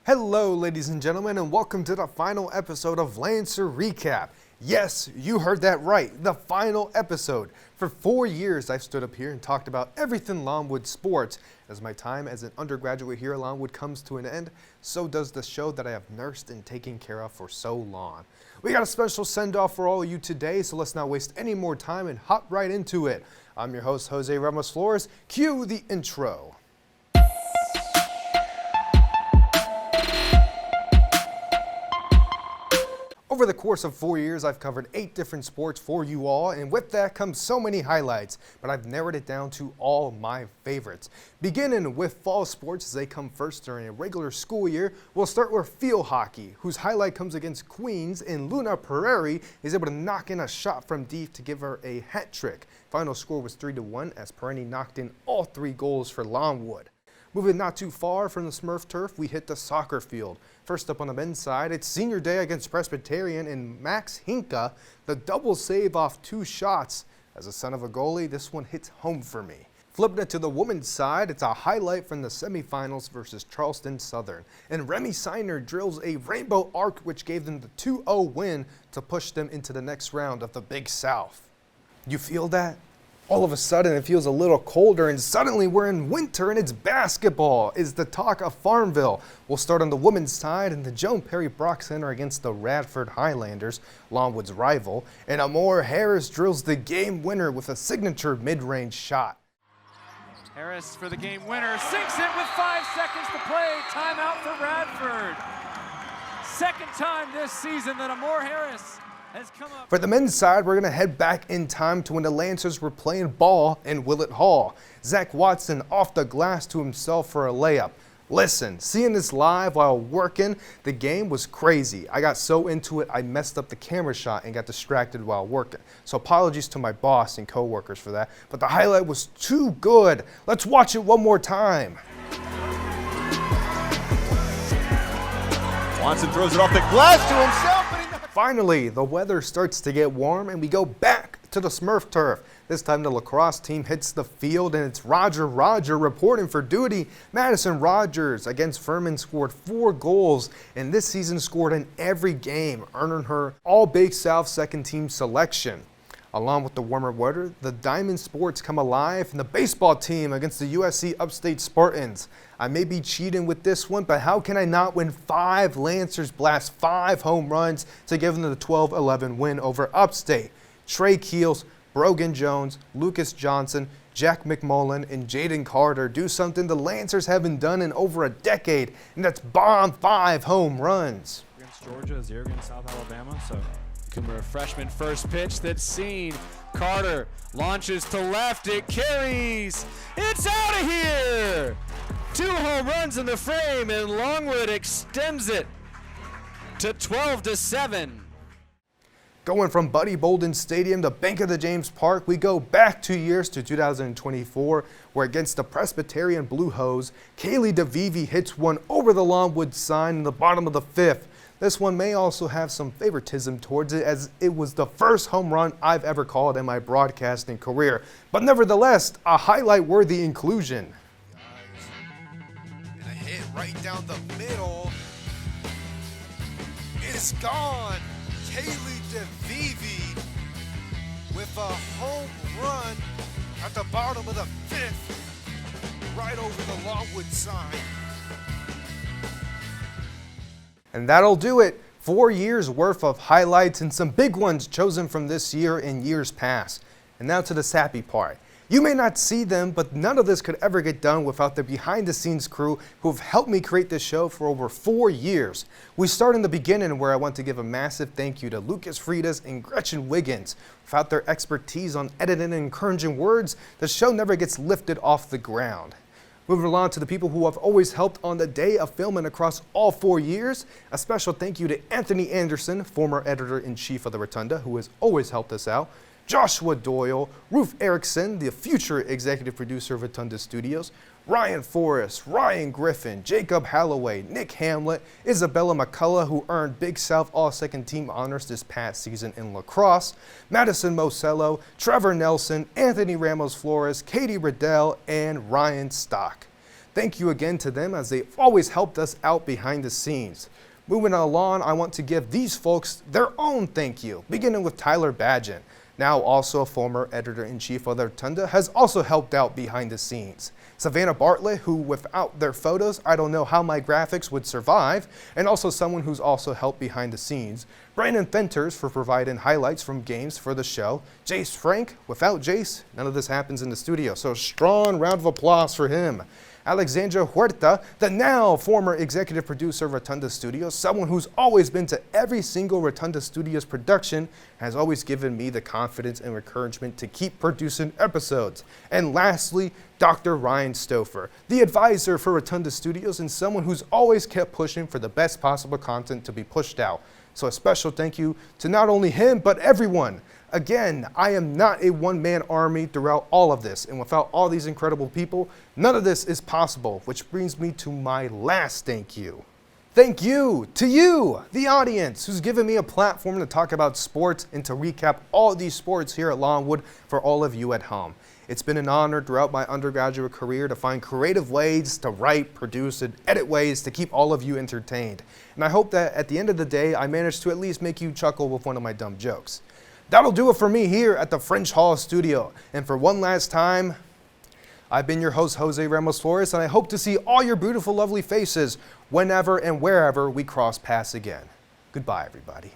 Hello, ladies and gentlemen, and welcome to the final episode of Lancer Recap. Yes, you heard that right, the final episode. For 4 years, I've stood up here and talked about everything Longwood sports. As my time as an undergraduate here at Longwood comes to an end, so does the show that I have nursed and taken care of for so long. We got a special send-off for all of you today, so let's not waste any more time and hop right into it. I'm your host, Jose Ramos Flores. Cue the intro. Over the course of 4 years, I've covered 8 different sports for you all, and with that comes so many highlights, but I've narrowed it down to all my favorites. Beginning with fall sports as they come first during a regular school year, we'll start with field hockey, whose highlight comes against Queens, and Luna Pereri is able to knock in a shot from deep to give her a hat trick. Final score was 3-1 as Pereri knocked in all 3 goals for Longwood. Moving not too far from the Smurf turf, we hit the soccer field. First up on the men's side, it's senior day against Presbyterian, and Max Hinka, the double save off 2 shots. As a son of a goalie, this one hits home for me. Flipping it to the women's side, it's a highlight from the semifinals versus Charleston Southern. And Remy Seiner drills a rainbow arc which gave them the 2-0 win to push them into the next round of the Big South. You feel that? All of a sudden it feels a little colder and suddenly we're in winter and it's basketball is the talk of Farmville. We'll start on the women's side and the Joan Perry Brock Center against the Radford Highlanders, Longwood's rival, and Amore Harris drills the game winner with a signature mid-range shot. Harris for the game winner, sinks it with 5 seconds to play, timeout for Radford. Second time this season that Amore Harris has come up. For the men's side, we're going to head back in time to when the Lancers were playing ball in Willett Hall. Zach Watson off the glass to himself for a layup. Listen, seeing this live while working, the game was crazy. I got so into it, I messed up the camera shot and got distracted while working. So apologies to my boss and coworkers for that, but the highlight was too good. Let's watch it one more time. Watson throws it off the glass to himself. Finally, the weather starts to get warm and we go back to the Smurf turf. This time the lacrosse team hits the field and it's Roger reporting for duty. Madison Rogers against Furman scored 4 goals and this season scored in every game, earning her all Big South second team selection. Along with the warmer weather, the Diamond Sports come alive and the baseball team against the USC Upstate Spartans. I may be cheating with this one, but how can I not win 5 Lancers blast 5 home runs to give them the 12-11 win over Upstate? Trey Keels, Brogan Jones, Lucas Johnson, Jack McMullen, and Jaden Carter do something the Lancers haven't done in over a decade, and that's bomb 5 home runs. Against Georgia, 0 against South Alabama, so a freshman first pitch that's seen. Carter launches to left, it carries, it's out of here! 2 home runs in the frame and Longwood extends it to 12-7. Going from Buddy Bolden Stadium to Bank of the James Park, we go back 2 years to 2024, where against the Presbyterian Blue Hose, Kaylee DeVivi hits one over the Longwood sign in the bottom of the 5th. This one may also have some favoritism towards it as it was the first home run I've ever called in my broadcasting career, but nevertheless, a highlight-worthy inclusion. And a hit right down the middle. It's gone. Kaylee DeVivi with a home run at the bottom of the 5th, right over the Longwood sign. And that'll do it. 4 years worth of highlights and some big ones chosen from this year and years past. And now to the sappy part. You may not see them, but none of this could ever get done without the behind-the-scenes crew who have helped me create this show for over 4 years. We start in the beginning where I want to give a massive thank you to Lucas Freitas and Gretchen Wiggins. Without their expertise on editing and encouraging words, the show never gets lifted off the ground. Moving along to the people who have always helped on the day of filming across all 4 years. A special thank you to Anthony Anderson, former editor-in-chief of the Rotunda, who has always helped us out. Joshua Doyle, Ruth Erickson, the future executive producer of Rotunda Studios, Ryan Forrest, Ryan Griffin, Jacob Halloway, Nick Hamlet, Isabella McCullough, who earned Big South All-Second Team honors this past season in lacrosse, Madison Mosello, Trevor Nelson, Anthony Ramos Flores, Katie Riddell, and Ryan Stock. Thank you again to them as they've always helped us out behind the scenes. Moving along, I want to give these folks their own thank you, beginning with Tyler Badgen. Now also a former editor-in-chief of the Rotunda, has also helped out behind the scenes. Savannah Bartlett, who without their photos, I don't know how my graphics would survive, and also someone who's also helped behind the scenes. Brandon Fenters for providing highlights from games for the show. Jace Frank, without Jace, none of this happens in the studio, so a strong round of applause for him. Alexandra Huerta, the now former executive producer of Rotunda Studios, someone who's always been to every single Rotunda Studios production, has always given me the confidence and encouragement to keep producing episodes. And lastly, Dr. Ryan Stouffer, the advisor for Rotunda Studios and someone who's always kept pushing for the best possible content to be pushed out. So a special thank you to not only him, but everyone. Again, I am not a one-man army throughout all of this, and without all these incredible people, none of this is possible, which brings me to my last thank you. Thank you to you, the audience, who's given me a platform to talk about sports and to recap all these sports here at Longwood for all of you at home. It's been an honor throughout my undergraduate career to find creative ways to write, produce, and edit ways to keep all of you entertained. And I hope that at the end of the day, I managed to at least make you chuckle with one of my dumb jokes. That'll do it for me here at the French Hall Studio. And for one last time, I've been your host, Jose Ramos Flores, and I hope to see all your beautiful, lovely faces whenever and wherever we cross paths again. Goodbye, everybody.